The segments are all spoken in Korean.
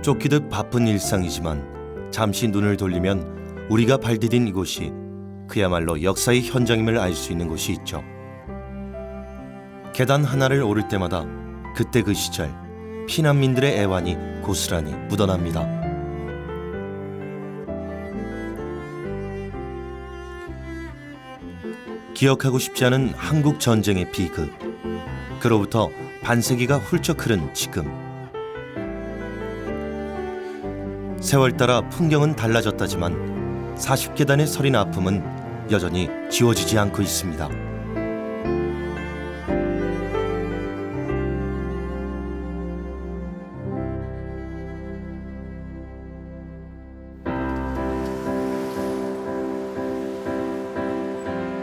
쫓기듯 바쁜 일상이지만 잠시 눈을 돌리면 우리가 발디딘 이곳이 그야말로 역사의 현장임을 알 수 있는 곳이 있죠. 계단 하나를 오를 때마다 그때 그 시절 피난민들의 애환이 고스란히 묻어납니다. 기억하고 싶지 않은 한국 전쟁의 비극. 그로부터 반세기가 훌쩍 흐른 지금. 세월 따라 풍경은 달라졌다지만 40계단의 서린 아픔은 여전히 지워지지 않고 있습니다.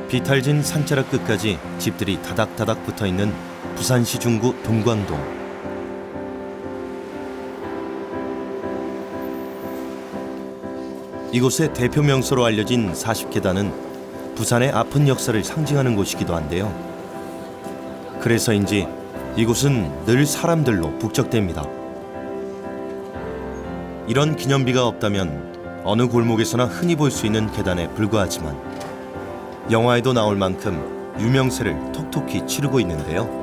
비탈진 산자락 끝까지 집들이 다닥다닥 붙어있는 부산시 중구 동광동. 이곳의 대표 명소로 알려진 40계단은 부산의 아픈 역사를 상징하는 곳이기도 한데요. 그래서인지 이곳은 늘 사람들로 북적댑니다. 이런 기념비가 없다면 어느 골목에서나 흔히 볼 수 있는 계단에 불과하지만 영화에도 나올 만큼 유명세를 톡톡히 치르고 있는데요.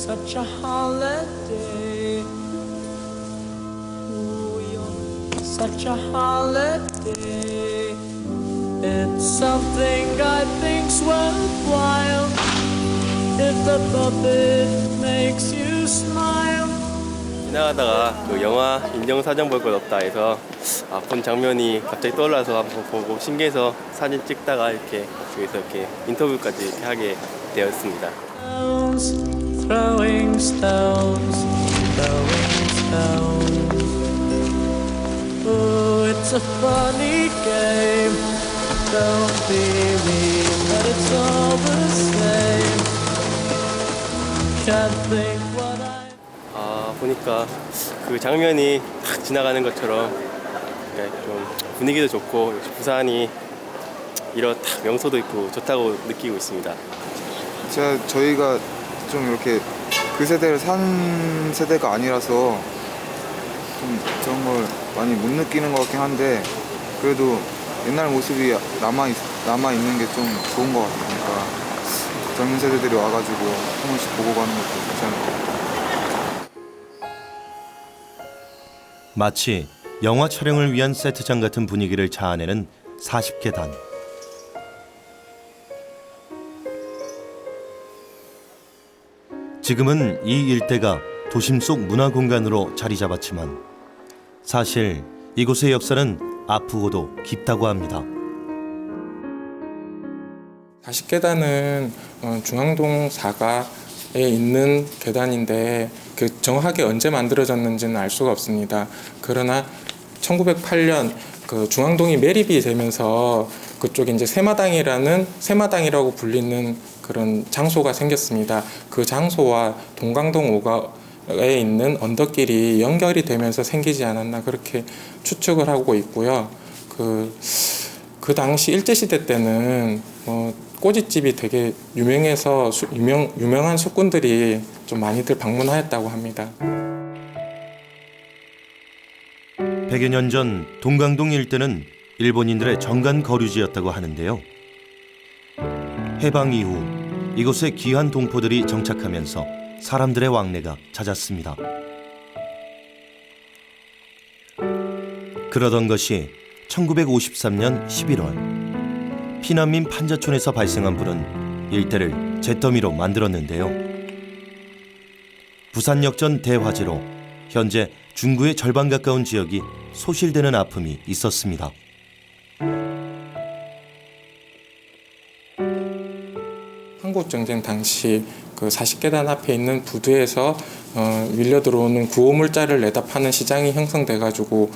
Such a holiday. Ooh, you're such a holiday. It's something I think's worthwhile. If the puppet makes you smile. 지나가다가 그 영화 인정사정 볼 것 없다 해서 본 장면이 갑자기 떠올라서 한번 보고 신기해서 사진 찍다가 이렇게 여기서 이렇게 인터뷰까지 이렇게 하게 되었습니다. Throwing stones, throwing stones. Oh, it's a funny game. Don't believe that it's all the same. Can't think what I. 보니까 그 장면이 탁 지나가는 것처럼 좀 분위기도 좋고 역시 부산이 이런 탁 명소도 있고 좋다고 느끼고 있습니다. 저희가 좀 이렇게 그 세대를 산 세대가 아니라서 좀 그런 걸 많이 못 느끼는 것 같긴 한데 그래도 옛날 모습이 남아 있는 게 좀 좋은 것 같으니까 젊은 세대들이 와가지고 한 번씩 보고 가는 것도 괜찮을 것 같아요. 마치 영화 촬영을 위한 세트장 같은 분위기를 자아내는 40계단. 지금은 이 일대가 도심 속 문화 공간으로 자리 잡았지만 사실 이곳의 역사는 아프고도 깊다고 합니다. 40계단은 중앙동 4가에 있는 계단인데 그 정확하게 언제 만들어졌는지는 알 수가 없습니다. 그러나 1908년 그 중앙동이 매립이 되면서 그쪽에 이제 세마당이라고 불리는 그런 장소가 생겼습니다. 그 장소와 동광동 5가에 있는 언덕길이 연결이 되면서 생기지 않았나 그렇게 추측을 하고 있고요. 그 당시 일제시대 때는 꼬집집이 되게 유명해서 유명한 숙군들이 좀 많이들 방문하였다고 합니다. 100여 년 전 동광동 일대는 일본인들의 정관 거류지였다고 하는데요. 해방 이후 이곳에 귀한 동포들이 정착하면서 사람들의 왕래가 잦았습니다. 그러던 것이 1953년 11월 피난민 판자촌에서 발생한 불은 일대를 잿더미로 만들었는데요. 부산역전 대화재로 현재 중구의 절반 가까운 지역이 소실되는 아픔이 있었습니다. 한국전쟁 당시 그 40계단 앞에 있는 부두에서 밀려 들어오는 구호물자를 내다 파는 시장이 형성돼가지고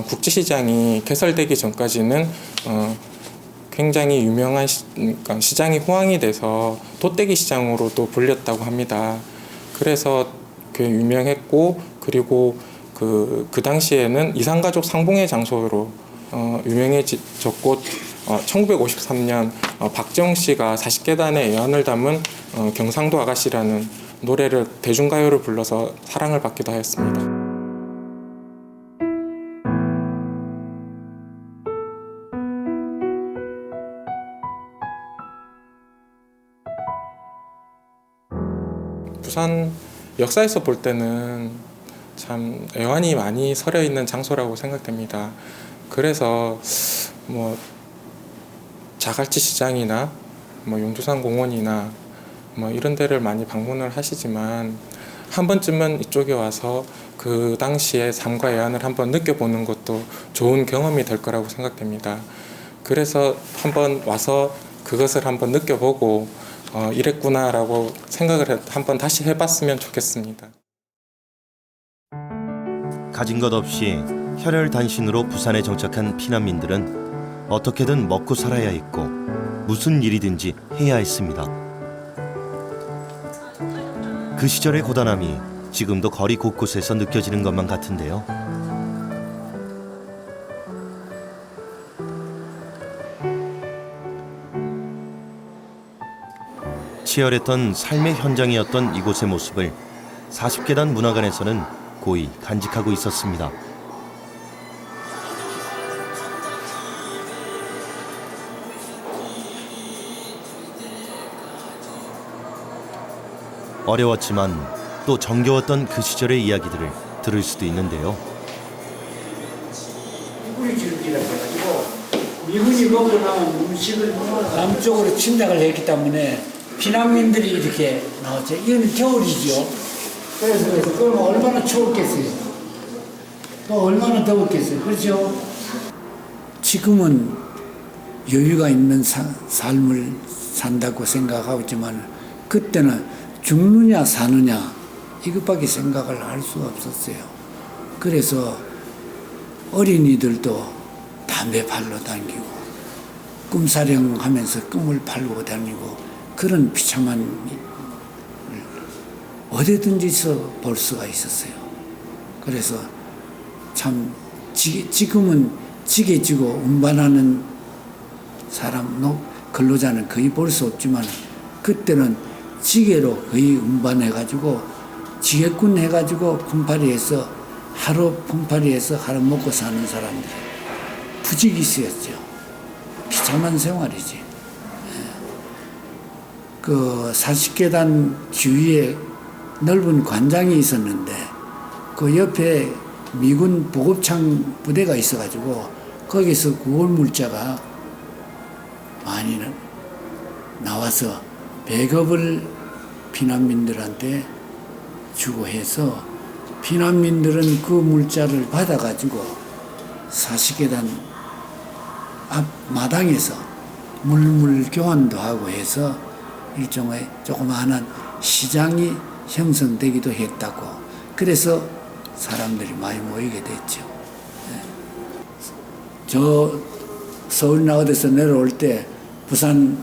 국지시장이 개설되기 전까지는 굉장히 유명한 시장이 호황이 돼서 돗대기 시장으로도 불렸다고 합니다. 그래서 그 유명했고 그리고 그 당시에는 이산가족 상봉의 장소로 유명해졌고 1953년 박재홍 씨가 40계단의 애환을 담은 경상도 아가씨라는 노래를 대중가요로 불러서 사랑을 받기도 하였습니다. 부산 역사에서 볼 때는 참 애환이 많이 서려 있는 장소라고 생각됩니다. 그래서 뭐 자갈치 시장이나 뭐 용두산 공원이나 뭐 이런 데를 많이 방문을 하시지만 한 번쯤은 이쪽에 와서 그 당시의 삶과 애환을 한번 느껴보는 것도 좋은 경험이 될 거라고 생각됩니다. 그래서 한번 와서 그것을 한번 느껴보고 이랬구나라고 생각을 한번 다시 해봤으면 좋겠습니다. 가진 것 없이 혈혈단신으로 부산에 정착한 피난민들은 어떻게든 먹고 살아야 했고 무슨 일이든지 해야 했습니다. 그 시절의 고단함이 지금도 거리 곳곳에서 느껴지는 것만 같은데요. 치열했던 삶의 현장이었던 이곳의 모습을 40계단 문화관에서는 고이 간직하고 있었습니다. 어려웠지만 또 정겨웠던 그 시절의 이야기들을 들을 수도 있는데요. 미군이 지름길이라고 해가지고 미군이 먹고 나온 음식을 남쪽으로 침략을 했기 때문에 피난민들이 이렇게 나왔죠. 이건 겨울이죠. 그래서 그러면 얼마나 추웠겠어요. 또 얼마나 더웠겠어요. 그렇죠? 지금은 여유가 있는 삶을 산다고 생각하고 있지만 그때는 죽느냐 사느냐 이것밖에 생각을 할 수가 없었어요. 그래서 어린이들도 담배 팔러 다니고 꿈사령하면서 꿈을 팔고 다니고 그런 비참한 어디든지서 볼 수가 있었어요. 그래서 참 지금은 지게 지고 운반하는 사람 근로자는 거의 볼 수 없지만 그때는 지게로 거의 운반해가지고 지게꾼 해가지고 품팔이해서 하루 먹고 사는 사람들 부지기수였죠. 비참한 생활이지. 그 40계단 주위에 넓은 관장이 있었는데 그 옆에 미군 보급창 부대가 있어가지고 거기서 구월물자가 많이 나와서 배급을 피난민들한테 주고 해서 피난민들은 그 물자를 받아가지고 40계단 앞 마당에서 물물 교환도 하고 해서 일종의 조그마한 시장이 형성되기도 했다고. 그래서 사람들이 많이 모이게 됐죠. 저 서울이나 어디서 내려올 때 부산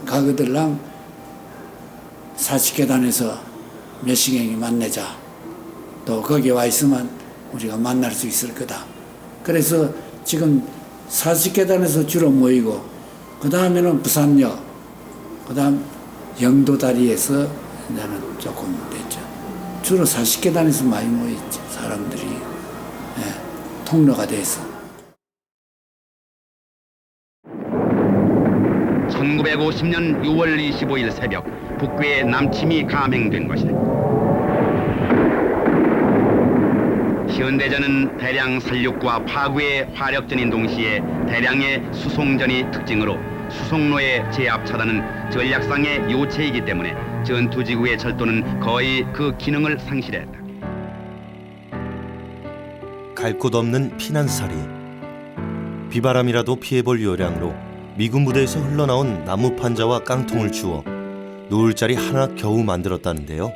가거들랑 40계단에서 몇 시경에 만나자. 또 거기 와 있으면 우리가 만날 수 있을 거다. 그래서 지금 40계단에서 주로 모이고 그 다음에는 부산역, 그 다음 영도다리에서 이제는 조금 됐죠. 주로 40계단에서 많이 모였죠. 사람들이 통로가 돼서. 1950년 6월 25일 새벽 북괴의 남침이 감행된 것이다. 현대전은 대량 살육과 파괴의 화력전인 동시에 대량의 수송전이 특징으로 수송로의 제압 차단은 전략상의 요체이기 때문에 전투지구의 철도는 거의 그 기능을 상실했다. 갈 곳 없는 피난살이. 비바람이라도 피해볼 요량으로 미군 부대에서 흘러나온 나무 판자와 깡통을 주워 누울 자리 하나 겨우 만들었다는데요.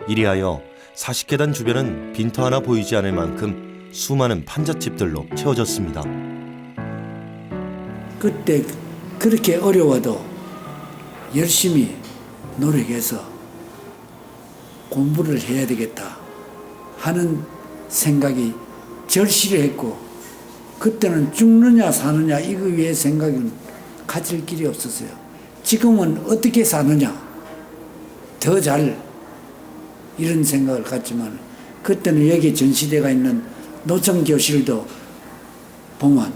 이리하여 40계단 주변은 빈터 하나 보이지 않을 만큼 수많은 판잣집들로 채워졌습니다. 그때 그렇게 어려워도 열심히 노력해서 공부를 해야 되겠다 하는 생각이 절실했고 그때는 죽느냐 사느냐 이거 위에 생각은 가질 길이 없었어요. 지금은 어떻게 사느냐 더 잘 이런 생각을 갖지만 그때는 여기 전시대가 있는 노천교실도 보면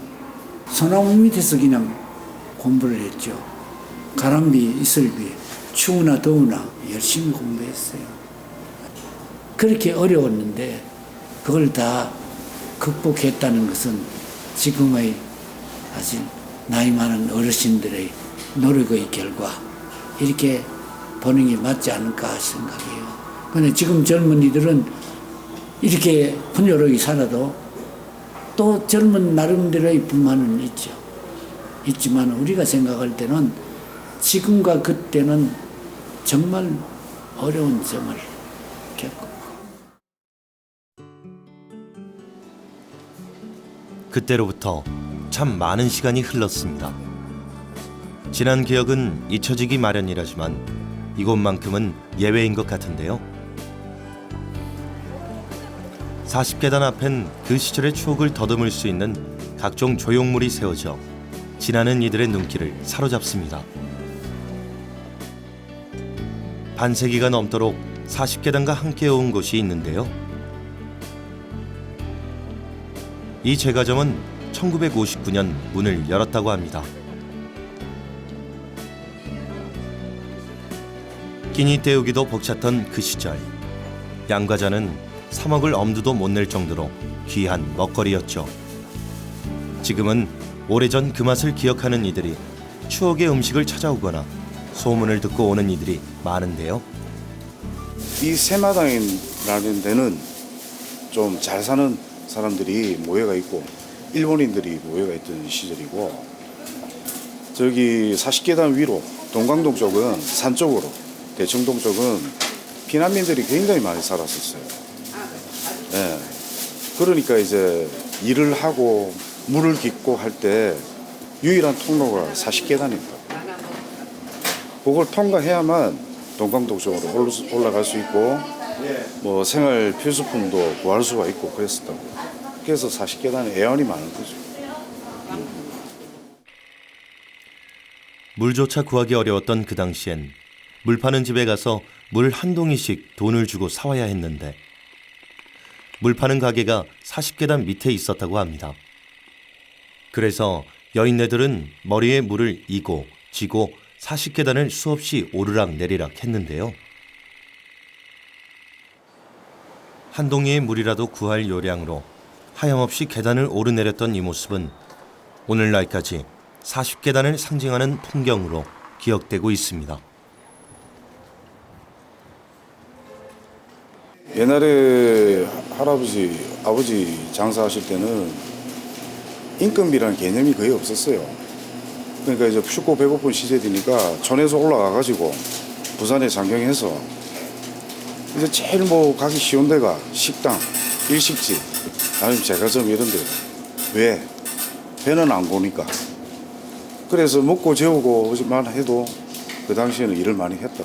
소나무 밑에서 그냥 공부를 했죠. 가람비 이슬비 추우나 더우나 열심히 공부했어요. 그렇게 어려웠는데 그걸 다 극복했다는 것은 지금의 사실 나이 많은 어르신들의 노력의 결과 이렇게 보는 게 맞지 않을까 생각해요. 그런데 지금 젊은이들은 이렇게 풍요롭게 살아도 또 젊은 나름대로의 불만은 있죠. 있지만 우리가 생각할 때는 지금과 그때는 정말 어려운 점을 겪고 그때로부터 참 많은 시간이 흘렀습니다. 지난 기억은 잊혀지기 마련이라지만 이곳만큼은 예외인 것 같은데요. 40계단 앞엔 그 시절의 추억을 더듬을 수 있는 각종 조형물이 세워져 지나는 이들의 눈길을 사로잡습니다. 반세기가 넘도록 40계단과 함께 온 곳이 있는데요. 이 제과점은 1959년 문을 열었다고 합니다. 끼니 때우기도 벅찼던 그 시절, 양과자는 3억을 엄두도 못 낼 정도로 귀한 먹거리였죠. 지금은 오래전 그 맛을 기억하는 이들이 추억의 음식을 찾아오거나 소문을 듣고 오는 이들이 많은데요. 이 새마당이라는 데는 좀 잘 사는 사람들이 모여가 있고 일본인들이 모여가 있던 시절이고, 저기 40계단 위로 동강동 쪽은 산 쪽으로, 대청동 쪽은 피난민들이 굉장히 많이 살았었어요. 네. 그러니까 이제 일을 하고 물을 깃고 할 때 유일한 통로가 40계단입니다. 그걸 통과해야만 동강동 쪽으로 올라갈 수 있고 뭐 생활 필수품도 구할 수가 있고 그랬었다고. 그래서 40계단에 애환이 많은 거죠. 물조차 구하기 어려웠던 그 당시엔 물 파는 집에 가서 물 한 동이씩 돈을 주고 사와야 했는데 물 파는 가게가 40계단 밑에 있었다고 합니다. 그래서 여인네들은 머리에 물을 이고 지고 40계단을 수없이 오르락 내리락 했는데요. 한 동이의 물이라도 구할 요량으로 하염없이 계단을 오르내렸던 이 모습은 오늘날까지 40계단을 상징하는 풍경으로 기억되고 있습니다. 옛날에 할아버지, 아버지 장사하실 때는 인건비라는 개념이 거의 없었어요. 그러니까 이제 춥고 배고픈 시절이니까 촌에서 올라가가지고 부산에 상경해서 이제 제일 뭐 가기 쉬운 데가 식당, 일식집, 아니면 제과점 이런 데. 왜? 배는 안 고니까. 그래서 먹고 재우고만 해도 그 당시에는 일을 많이 했다.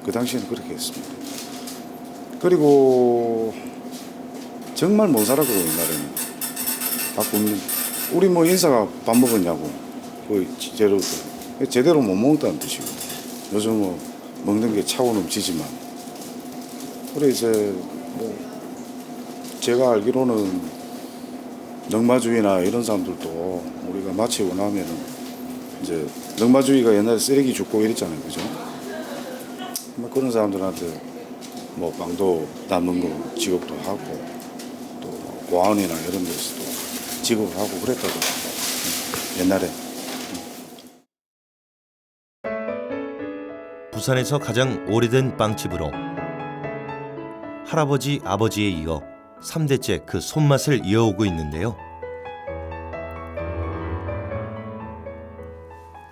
그 당시에는 그렇게 했습니다. 그리고 정말 못 살았거든요, 옛날에는. 바꾸면 우리 뭐 인사가 밥 먹었냐고. 그 제대로 못 먹었다는 뜻이고. 요즘 뭐 먹는 게 차고 넘치지만. 그래 이제 뭐 제가 알기로는 넉마주의나 이런 사람들도 우리가 마치고 나면은 이제 넉마주의가 옛날에 쓰레기 줍고 이랬잖아요, 그죠? 뭐 그런 사람들한테 뭐 빵도 남는 거 지급도 하고 또 고아원이나 이런 데서도 지급을 하고 그랬다고 옛날에. 부산에서 가장 오래된 빵집으로 할아버지, 아버지에 이어 3대째 그 손맛을 이어오고 있는데요.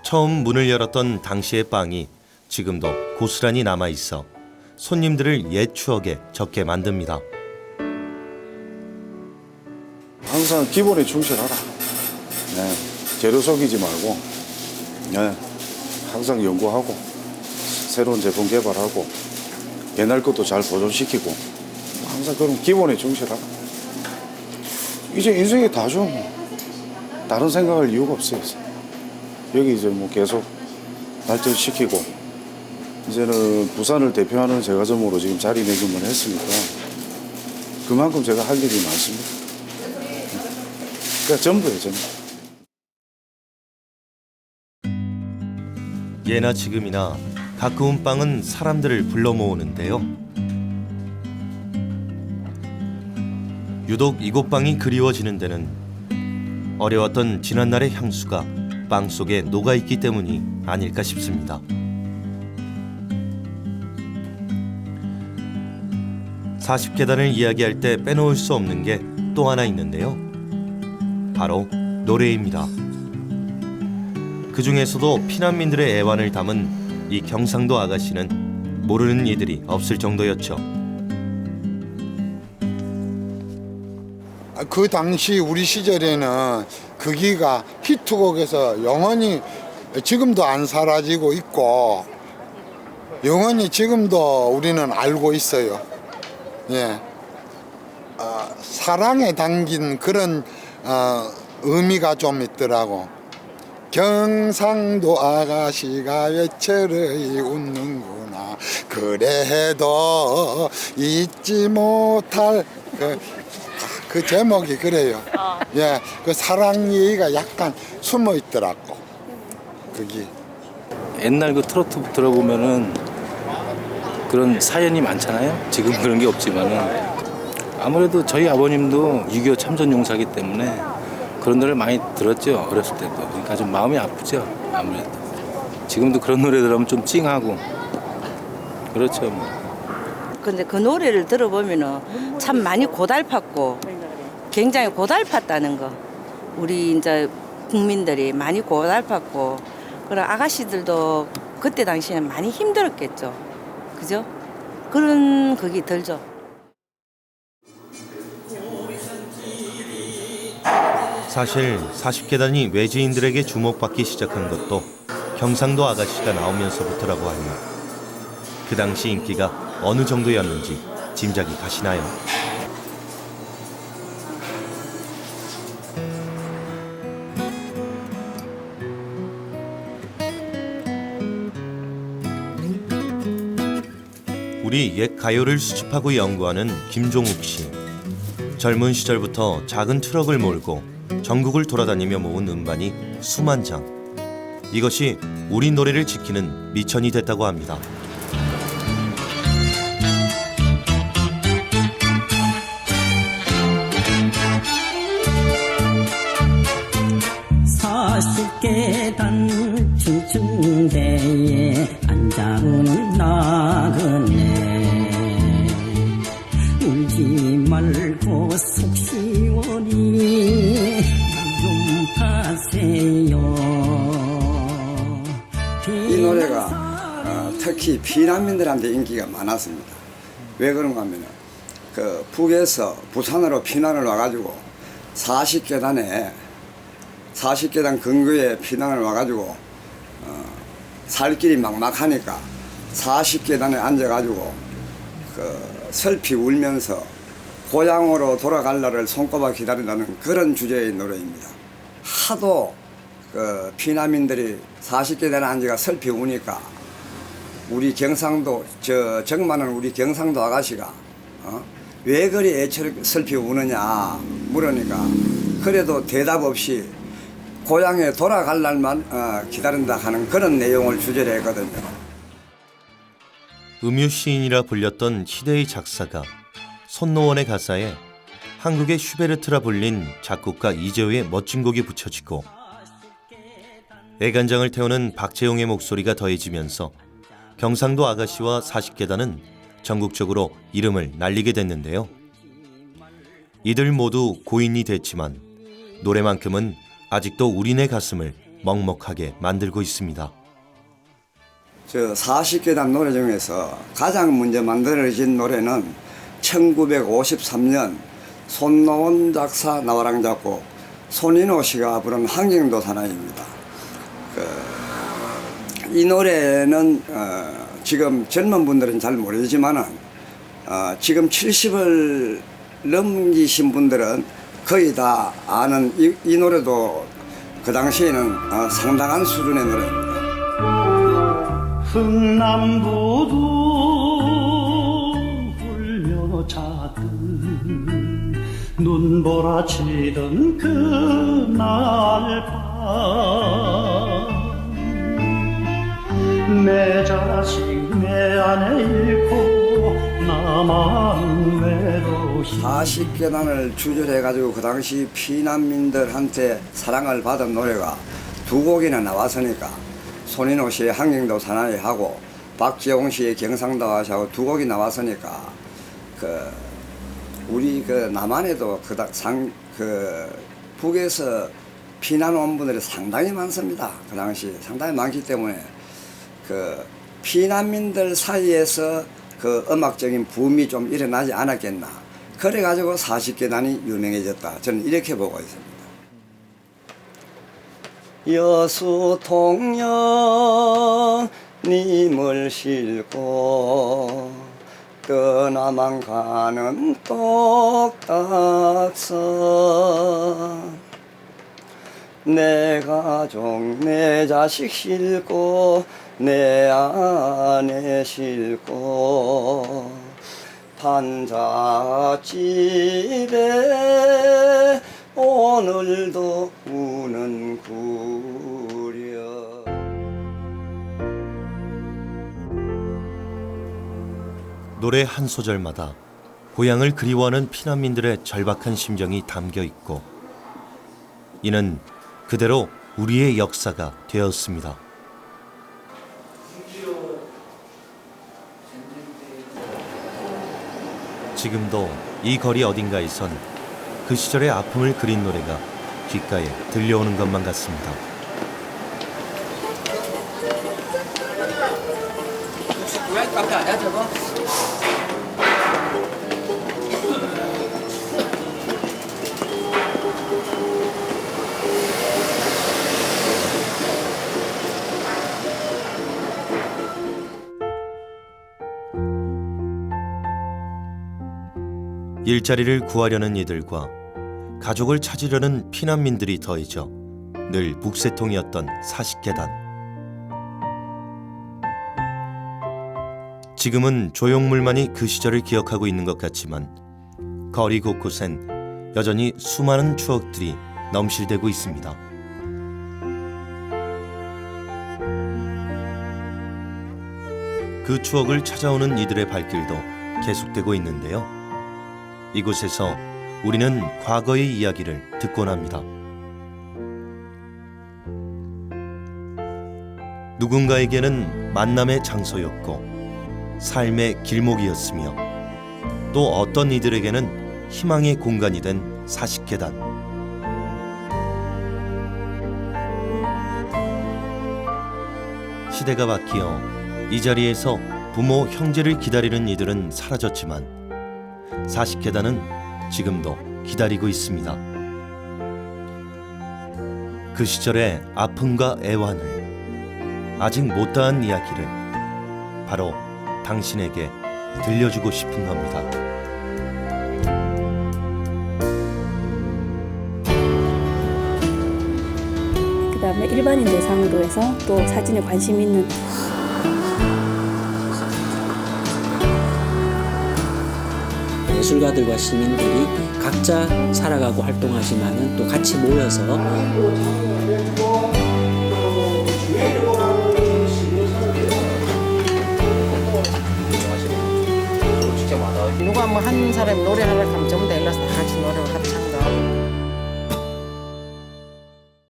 처음 문을 열었던 당시의 빵이 지금도 고스란히 남아있어 손님들을 옛 추억에 젖게 만듭니다. 항상 기본에 충실하라. 네, 재료 속이지 말고, 네, 항상 연구하고 새로운 제품 개발하고 옛날 것도 잘 보존시키고 항상 그런 기본에 충실하라. 이제 인생이 다죠. 다른 생각할 이유가 없어요. 여기 이제 뭐 계속 발전시키고 이제는 부산을 대표하는 제과점으로 지금 자리매김을 했으니까 그만큼 제가 할 일이 많습니다. 그러니까 전부예요, 전부. 예나 지금이나 가까운 빵은 사람들을 불러 모으는데요. 유독 이곳 빵이 그리워지는 데는 어려웠던 지난날의 향수가 빵 속에 녹아있기 때문이 아닐까 싶습니다. 40계단을 이야기할 때 빼놓을 수 없는 게 또 하나 있는데요. 바로 노래입니다. 그 중에서도 피난민들의 애환을 담은 이 경상도 아가씨는 모르는 이들이 없을 정도였죠. 그 당시 우리 시절에는 거기가 히트곡에서 영원히 지금도 안 사라지고 있고 영원히 지금도 우리는 알고 있어요. 예, 사랑에 담긴 그런 의미가 좀 있더라고. 경상도 아가씨가 외철이 웃는구나. 그래도 잊지 못할 그 제목이 그래요. 예, 그 사랑 얘기가 약간 숨어 있더라고. 거기. 옛날 그 트로트 들어보면은 그런 사연이 많잖아요. 지금 그런 게 없지만은 아무래도 저희 아버님도 6.25 참전 용사기 때문에 그런 노래를 많이 들었죠. 어렸을 때도. 그러니까 좀 마음이 아프죠. 아무래도. 지금도 그런 노래 들으면 좀 찡하고 그렇죠. 뭐. 근데 그 노래를 들어보면은 참 많이 고달팠고 굉장히 고달팠다는 거. 우리 이제 국민들이 많이 고달팠고 그런 아가씨들도 그때 당시에는 많이 힘들었겠죠. 그죠? 그런 그게 들죠. 사실 40계단이 외지인들에게 주목받기 시작한 것도 경상도 아가씨가 나오면서부터라고 하니 그 당시 인기가 어느 정도였는지 짐작이 가시나요? 우리 옛 가요를 수집하고 연구하는 김종욱 씨. 젊은 시절부터 작은 트럭을 몰고 전국을 돌아다니며 모은 음반이 수만 장. 이것이 우리 노래를 지키는 미천이 됐다고 합니다. 사십계단 층층대에 앉아오는 나그네 울지 말고 속 시원히 좀 파세요. 이 노래가 특히 피난민들한테 인기가 많았습니다. 왜 그런가 하면 그 북에서 부산으로 피난을 와가지고 40계단 근거에 피난을 와가지고 살 길이 막막하니까 40계단에 앉아가지고 슬피 울면서 고향으로 돌아갈 날을 손꼽아 기다린다는 그런 주제의 노래입니다. 하도 그 피난민들이 40계단에 앉아가 슬피 우니까 우리 경상도 정많은 우리 경상도 아가씨가 왜 그리 애처롭게 슬피 우느냐 물으니까 그래도 대답 없이 고향에 돌아갈 날만 기다린다 하는 그런 내용을 주제로 했거든요. 음유시인이라 불렸던 희대의 작사가 손노원의 가사에 한국의 슈베르트라 불린 작곡가 이재호의 멋진 곡이 붙여지고 애간장을 태우는 박재용의 목소리가 더해지면서 경상도 아가씨와 40계단은 전국적으로 이름을 날리게 됐는데요. 이들 모두 고인이 됐지만 노래만큼은 아직도 우리네 가슴을 먹먹하게 만들고 있습니다. 저 40계단 노래 중에서 가장 먼저 만들어진 노래는 1953년 손노원 작사 나와랑 작곡 손인호 씨가 부른 한경도 사나이입니다. 이 노래는 지금 젊은 분들은 잘 모르지만은 지금 70을 넘기신 분들은 거의 다 아는 이 노래도 그 당시에는 상당한 수준의 노래입니다. 흥남부두 울며 자든 눈보라치던 그날 밤 내 자식 내 아내 잃고 나만 외로이 40계단을 주절해가지고 그 당시 피난민들한테 사랑을 받은 노래가 두 곡이나 나왔으니까 손인호 씨의 한경도 사나이 하고 박재홍 씨의 경상도 와시하고 두 곡이 나왔으니까 우리 남한에도 북에서 피난 온 분들이 상당히 많습니다. 그 당시 상당히 많기 때문에 피난민들 사이에서 음악적인 붐이 좀 일어나지 않았겠나. 그래가지고 40계단이 유명해졌다. 저는 이렇게 보고 있습니다. 여수통영님을 싣고 떠나만 가는 똑딱선 내 가족 내 자식 싣고 내 아내 싣고 판잣집에 오늘도 우는 구려. 노래 한 소절마다 고향을 그리워하는 피난민들의 절박한 심정이 담겨 있고 이는 그대로 우리의 역사가 되었습니다. 지금도 이 거리 어딘가에선 그 시절의 아픔을 그린 노래가 귓가에 들려오는 것만 같습니다. 혹시 고향 카페 아니야 저거? 일자리를 구하려는 이들과 가족을 찾으려는 피난민들이 더해져 늘 북새통이었던 40계단. 지금은 조형물만이 그 시절을 기억하고 있는 것 같지만 거리 곳곳엔 여전히 수많은 추억들이 넘실대고 있습니다. 그 추억을 찾아오는 이들의 발길도 계속되고 있는데요. 이곳에서 우리는 과거의 이야기를 듣곤 합니다. 누군가에게는 만남의 장소였고 삶의 길목이었으며 또 어떤 이들에게는 희망의 공간이 된 40계단. 시대가 바뀌어 이 자리에서 부모, 형제를 기다리는 이들은 사라졌지만 40계단은 지금도 기다리고 있습니다. 그 시절의 아픔과 애환을, 아직 못다한 이야기를 바로 당신에게 들려주고 싶은 겁니다. 그 다음에 일반인 대상으로 해서 또 사진에 관심 있는 예술가들과 시민들이 각자 살아가고 활동하지만은 또 같이 모여서 누가 뭐 한 사람이 노래하려고 하면 전부 다 일러서 다 같이 노래를 합창도 하고